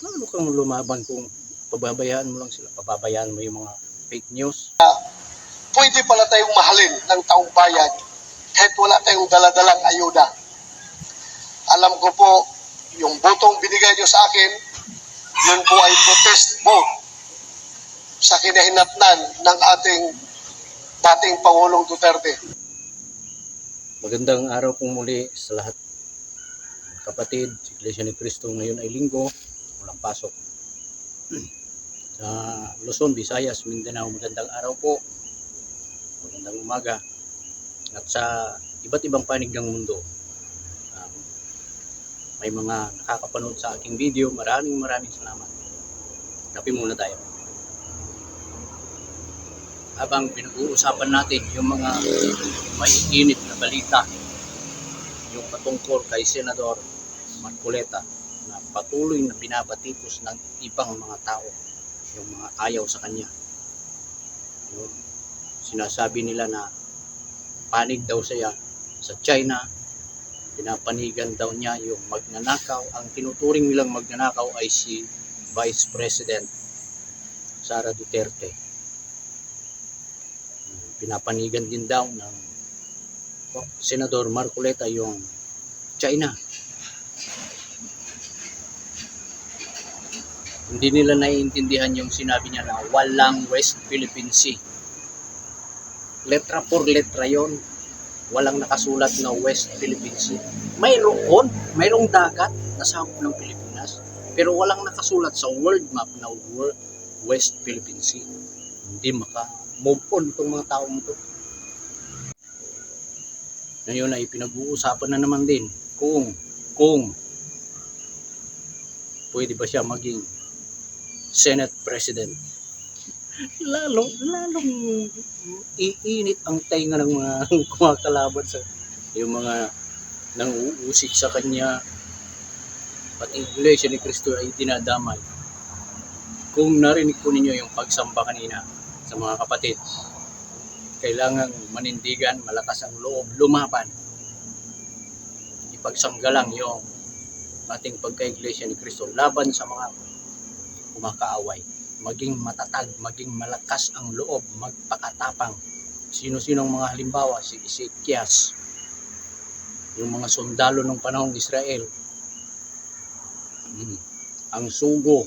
Lalo kang lumaban kung pababayaan mo lang sila, pababayaan mo yung mga fake news. Pwede pala tayong mahalin ng taong bayan kahit wala tayong daladalang ayuda. Alam ko po, yung botong binigay nyo sa akin, yun po ay protest vote sa kinahinatnan ng ating dating Pangulong Duterte. Magandang araw pong muli sa lahat. Kapatid, sa Iglesia ni Cristo ngayon ay linggo, walang pasok. Sa Luzon, Visayas, Mindanao, magandang araw po. Magandang umaga. At sa iba't ibang panig ng mundo, may mga nakakapanood sa aking video. Maraming salamat. Kape muna tayo. Habang pinag-uusapan natin yung mga maiinit na balita, yung patungkol kay Senador Marcoleta na patuloy na binabatikos ng ibang mga tao, yung mga ayaw sa kanya. Yung sinasabi nila na panig daw siya sa China, pinapanigan daw niya yung magnanakaw. Ang tinuturing nilang magnanakaw ay si Vice President Sara Duterte. Pinapanigan din daw ng Senador Marcoleta yung China. Hindi nila naiintindihan yung sinabi niya na walang West Philippine Sea. Letra por letra yon, walang nakasulat na West Philippine Sea. Mayroong dagat na sakop ng Pilipinas, pero walang nakasulat sa world map na West Philippine Sea. Hindi maka-move on itong mga taong ito. Ngayon ay pinag-uusapan na naman din kung pwede ba siya maging Senate President. Lalong iinit ang tainga ng mga kumakalaban sa yung mga nang-uusik sa kanya, pati Iglesia ni Cristo ay dinadamay. Kung narinig po ninyo yung pagsamba kanina sa mga kapatid, kailangang manindigan, malakas ang loob, lumaban, ipagsanggalang yung ating pagka-Iglesia ni Cristo laban sa mga kumakaaway. Maging matatag, maging malakas ang loob, magpakatapang. Sino-sinong mga halimbawa? Si Ezekias, yung mga sundalo ng panahong Israel, ang sugo.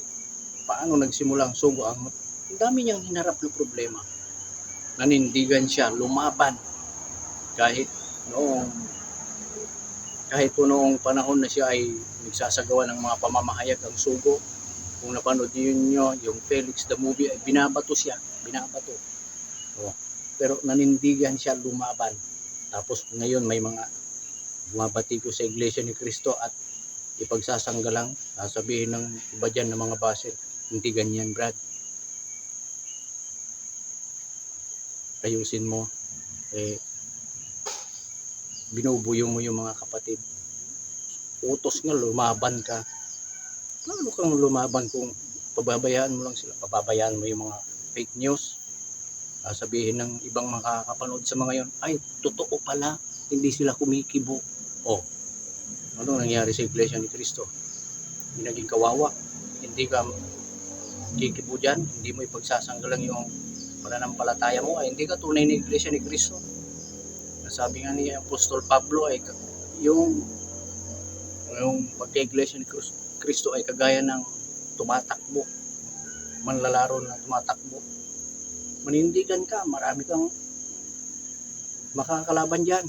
Paano nagsimula ang sugo? Ang dami niyang hinarap na problema. Nanindigan siya, lumaban. Kahit noong panahon na siya ay nagsasagawa ng mga pamamahayag ang sugo. Kung napanood niyo yung Felix the movie, ay binabato siya. Pero nanindigan siya, lumaban. Tapos ngayon may mga bumabati ko sa Iglesia ni Cristo at ipagsasanggalang, sasabihin ng iba dyan ng mga baser, hindi ganyan, Brad. Ayusin mo. Binubuyo mo yung mga kapatid. Utos nga, lumaban ka. Lalo kang lumaban kung pababayaan mo lang sila, pababayaan mo yung mga fake news. Sabihin ng ibang makakapanood sa mga yon, ay totoo pala, hindi sila kumikibo. Ano nangyari sa Iglesia ni Cristo? Hindi naging kawawa, hindi ka kikibo dyan, hindi mo ipagsasanggalang yung pananampalataya mo, ay hindi ka tunay na Iglesia ni Cristo. Sabi nga ni Apostol Pablo ay yung pagka-Iglesia ni Cristo ay kagaya ng tumatakbo, manlalaro na tumatakbo. Manindigan ka, marami kang makakalaban dyan.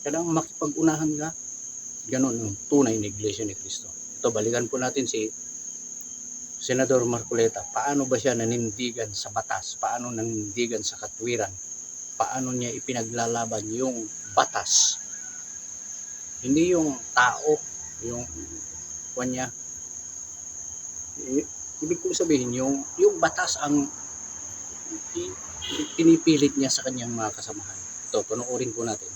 Kailangan makipag-unahan ka. Ganon ang tunay na Iglesia ni Cristo. Ito, balikan po natin si Senador Marcoleta. Paano ba siya nanindigan sa batas? Paano nanindigan sa katwiran? Paano niya ipinaglalaban yung batas? Hindi yung tao, yung kanya. Ibig ko sabihin, yung batas ang pinipilit niya sa kanyang mga kasamahan. Ito, panoorin po natin.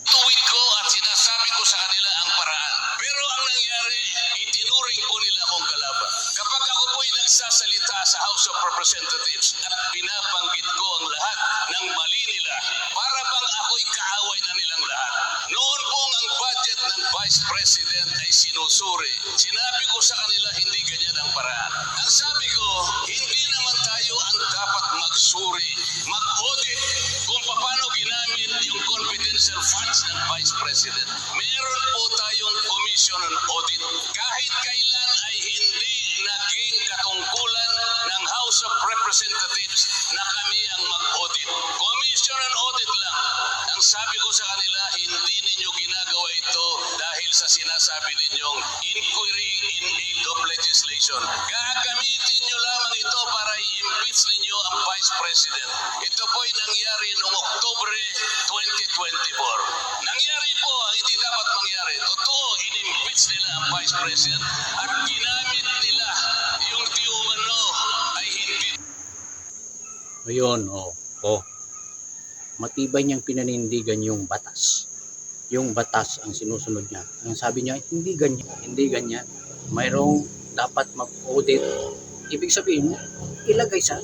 Tuwid ko at sinasabi ko sa kanila ang paraan. Pero ang nangyari, itinuring po nila akong kalaban. Kapag ako po'y nagsasalita sa House of Representatives at binabanggit ko ang lahat ng mali nila para bang ako'y kaaway na nilang lahat. Noon pong ang budget ng Vice President ay sinusuri, sinabi ko sa kanila hindi ganyan ang paraan. Ang sabi ko, hindi naman tayo ang dapat magsuri, mag-audit kung paano ginamit yung confidential funds ng Vice President. Meron po tayong Commission on Audit. Kahit kailan ay hindi naging katungkulan ng House of Representatives na kami ang mag-audit. Commission on Audit lang. Ang sabi ko sa kanila, hindi ninyo ginagawa ito dahil sa sinasabi ninyong inquiry in aid of legislation. Gagamitin nyo lamang ito para i-impeach ninyo ang Vice President. Ito po'y nangyari noong Oktubre 2024. Nangyari po ang hindi dapat mangyari. Totoo, in-impeach nila ang Vice President at ginamit nila yung di umano ay hindi. Ayun, matibay niyang pinanindigan yung batas. Yung batas ang sinusunod niya. Ang sabi niya, hindi ganyan. Mayroong dapat mag-audit. Ibig sabihin, ilagay sa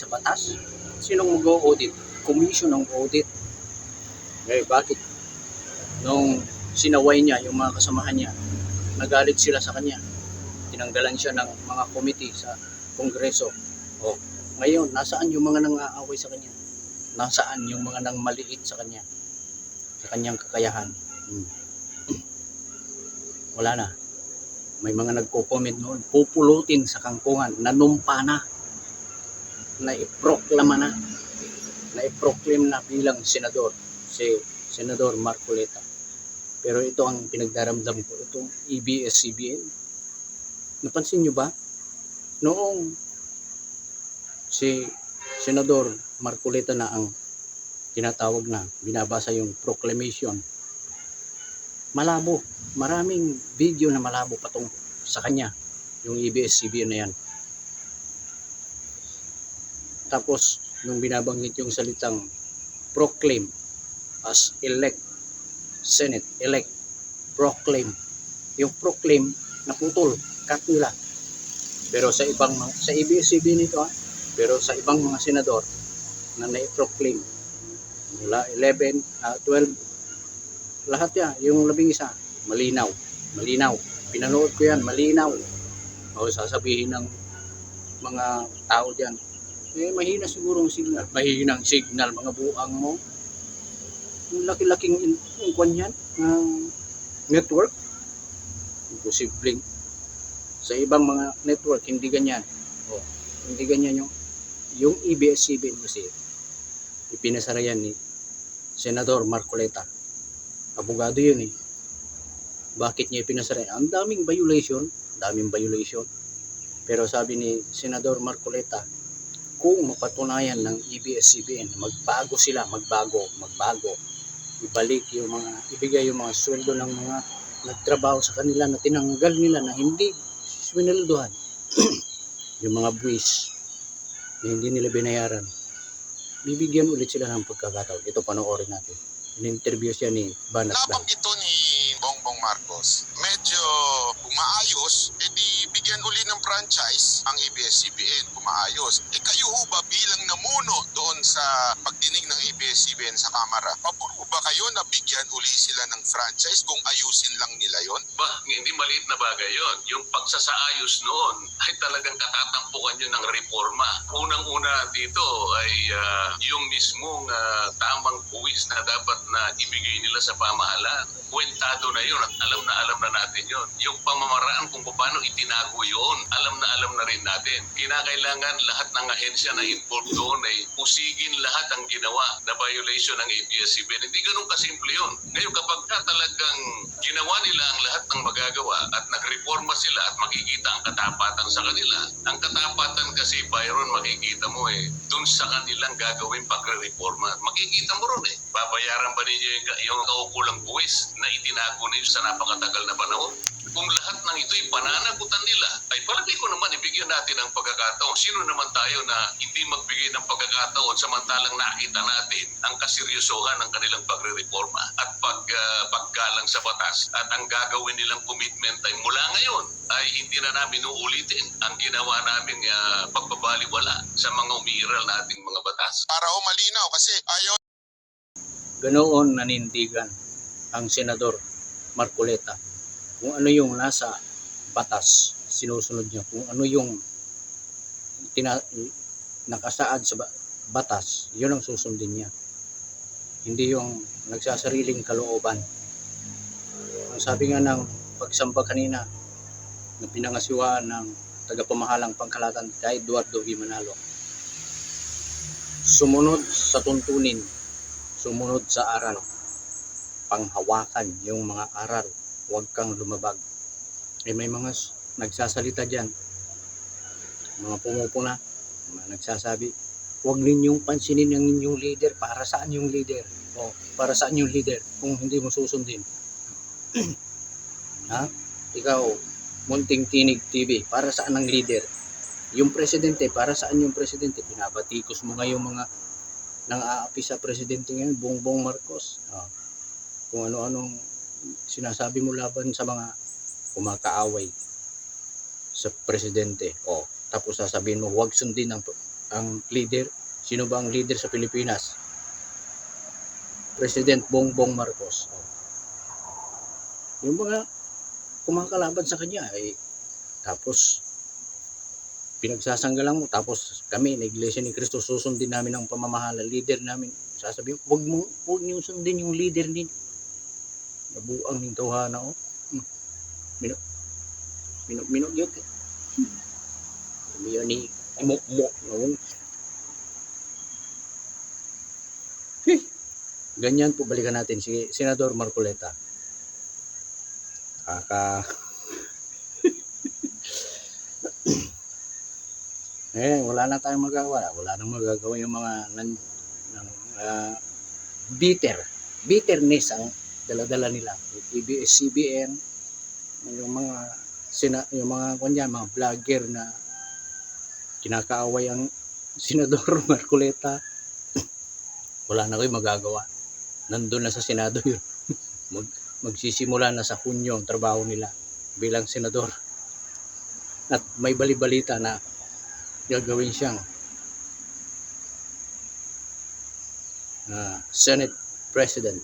batas. Sinong mag-audit? Commission ng audit. Eh, bakit? Nung sinaway niya yung mga kasamahan niya, nagalit sila sa kanya. Tinanggalan siya ng mga committee sa Kongreso. Ngayon, nasaan yung mga nang-aaway sa kanya? Nasaan yung mga nang maliit sa kanya? Sa kanyang kakayahan? Wala na. May mga nagko-comment noon, pupulutin sa kangkungan, nanumpa na, naiproclaim na bilang senador, si Senador Marcoleta. Pero ito ang pinagdaramdam ko, itong ABS-CBN. Napansin nyo ba? Noong si Senador Marcoleta na ang tinatawag na, binabasa yung proclamation, malabo. Maraming video na malabo patungkol sa kanya, yung ABS-CBN na yan. Tapos, nung binabanggit yung salitang proclaim as elect, Senate, elect, proclaim. Yung proclaim, naputol, cut nila. Pero sa ABS-CBN ito, pero sa ibang mga senador na na-proclaim, mula 11, 12, lahat yan, yung 11, malinaw. Pinanood ko yan, malinaw. O sasabihin ng mga tao dyan, mahina siguro ang signal. Mahinang signal, mga buang mo. Yung laki-laking kwan yan, network. Imposibleng. Sa ibang mga network, hindi ganyan. Hindi ganyan yung ABS-CBN kasi. Ipinasara yan ni Senador Marcoleta. Abogado yun eh. Bakit niya ipinasara? Ang daming violation. Pero sabi ni Senador Marcoleta, kung mapatunayan ng ABS-CBN, magbago. Ibigay yung mga sweldo ng mga nagtrabaho sa kanila na tinanggal nila na hindi swineldohan. Yung mga buwis na hindi nila binayaran. Bibigyan ulit sila ng pagkakataon. Ito panoorin natin. In-interview siya ni Banat. Nabanggit ito ni Bongbong Marcos. Medyo umaayos, edi bigyan uli ng franchise ang ABS-CBN, kumaayos. Kayo ho ba bilang namuno doon sa pagdinig ng ABS-CBN sa Kamara, pabor ho ba kayo na bigyan uli sila ng franchise kung ayusin lang nila yon? Hindi maliit na bagay yon. Yung pagsasaayos noon ay talagang katatampukan yun ng reforma. Unang-una dito ay yung mismong tamang buwis na dapat na ibigay nila sa pamahalaan. Kwentado na yun at alam na natin yun. Yung pamamaraan kung paano itinago yun, alam na rin natin. Kinakailangan lahat ng ahensya na involved doon ay usigin lahat ang ginawa na violation ng ABS-CBN. Hindi ganun kasimple yun. Ngayon kapag talagang ginawa nila ang lahat ng magagawa at nagreforma sila at makikita ang katapatan sa kanila, ang katapatan kasi, Byron, makikita mo dun sa kanilang gagawin pagre-reforma. Makikita mo ron babayaran ba ninyo yung kaukulang buwis na itinago ninyo sa napakatagal na panahon? Kung lahat ng ito'y pananagutan nila, ay palagay ko naman ibigyan natin ang pagkakataon. Sino naman tayo na hindi magbigay ng pagkakataon samantalang nakita natin ang kaseryosohan ng kanilang pagre-reforma at paggalang sa batas. At ang gagawin nilang commitment ay mula ngayon ay hindi na namin uulitin ang ginawa naming pagbabaliwala sa mga umiiral nating mga batas. Para ho malinaw kasi ayaw Ganoon nanindigan ang Senador Marcoleta. Kung ano yung nasa batas, sinusunod niya. Kung ano yung nakasaad sa batas, yun ang susundin niya. Hindi yung nagsasariling kalooban. Ang sabi nga ng pagsamba kanina, na pinangasiwaan ng tagapamahalang pangkalatan kay Eduardo V. Manalo, sumunod sa tuntunin, sumunod sa aral, panghawakan yung mga aral, huwag kang lumabag. May mga nagsasalita dyan, mga pumupuna, mga nagsasabi, huwag ninyong pansinin ang inyong leader. Para saan yung leader? O, para saan yung leader kung hindi mo susundin? Ha? Ikaw, Munting Tinig TV, para saan ang leader? Yung presidente, para saan yung presidente? Binabatikos mo nga yung mga nang-aapi sa presidente ngayon, Bongbong Marcos. Kung ano-anong sinasabi mo laban sa mga kumakaaway sa presidente. Tapos sasabihin mo, huwag sundin ang leader. Sino ba ang leader sa Pilipinas? President Bongbong Marcos. Yung mga kumakalaban sa kanya, tapos pinagsasanggalang mo, tapos kami na Iglesia ni Cristo susundin namin ang pamamahala, leader namin, sasabihin, huwag niyo sundin yung leader ninyo. Nabuang ng tawhana o. Minok yun. Yan ni mok no. Ganyan po, balikan natin si Senador Marcoleta. Wala na tayong magawa. Wala nang magagawa yung mga bitterness ang dala-dala nila. ABS-CBN, yung mga mga vlogger na kinakaaway ang Senador Marcoleta. Wala na kayo magagawa. Nandun na sa Senado yun. Magsisimula na sa Hunyo ang trabaho nila bilang senador. At may balibalita na gagawin siyang Senate President.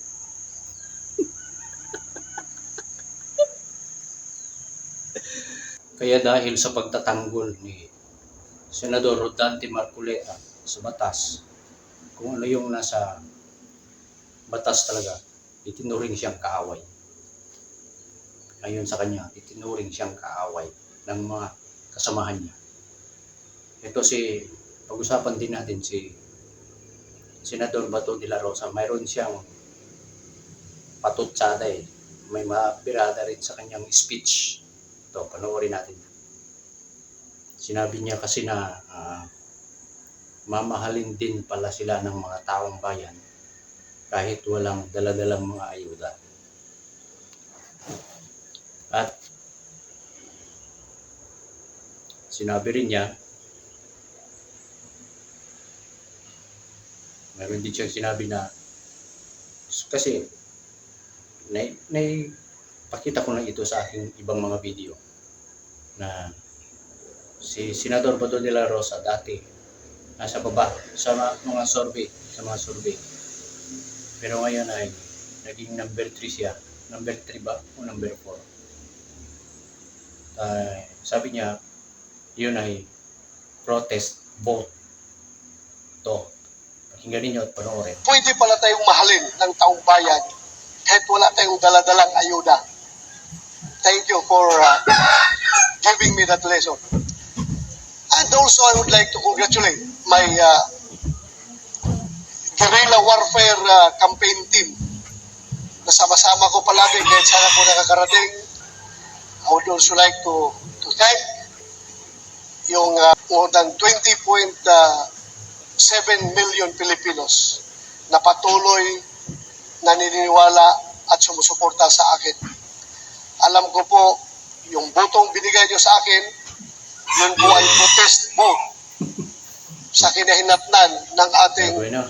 Kaya dahil sa pagtatanggol ni Senador Rodante Marcoleta sa batas, kung ano yung nasa batas talaga, itinuring siyang kaaway. Ayon sa kanya, itinuring siyang kaaway ng mga kasamahan niya. Ito pag-usapan din natin si Senador Bato de la Rosa. Mayroon siyang patutsada May mabirada rin sa kanyang speech. Ito, panoorin natin. Sinabi niya kasi na mamahalin din pala sila ng mga taong bayan kahit walang daladalang mga ayuda. At sinabi rin niya, meron din siyang sinabi na, kasi pakita ko na ito sa aking ibang mga video, na si Senador Bato de la Rosa dati nasa baba sa mga survey, pero ngayon ay naging number 3 siya. Number 3 ba o number 4? Sabi niya, yun ay protest vote. To, pakinggan ninyo at panoorin. Pwede pala tayong mahalin ng taong bayan kahit wala tayong daladalang ayuda. Thank you for giving me that lesson. And also, I would like to congratulate my guerrilla warfare campaign team. Nasama-sama ko palagi kahit saan ako nakakarating. I would also like to thank yung more than 20.7 million Filipinos na patuloy naniniwala at sumusuporta sa akin. Alam ko po yung botong binigay nyo sa akin, yun po ay protest vote sa kinahinatnan ng ating Bueno,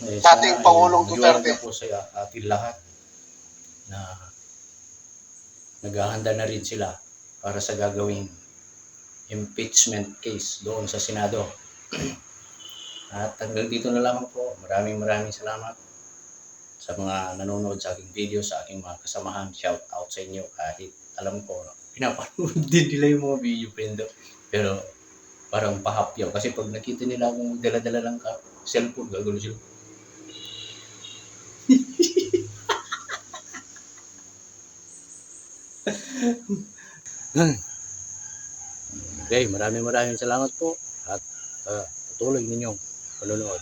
dating Pangulong Duterte. po sa ating lahat na naghahanda na rin sila para sa gagawing impeachment case doon sa Senado. At hanggang dito na lamang po. Maraming salamat sa mga nanonood sa aking video, sa aking mga kasamahan. Shout out sa inyo kahit alam ko pinapanood din nila yung mga video friend. Pero parang pahapyaw kasi pag nakita nila akong dala-dala lang ka cellphone, gagawin sila. Okay, maraming salamat po at patuloy ninyong panonood.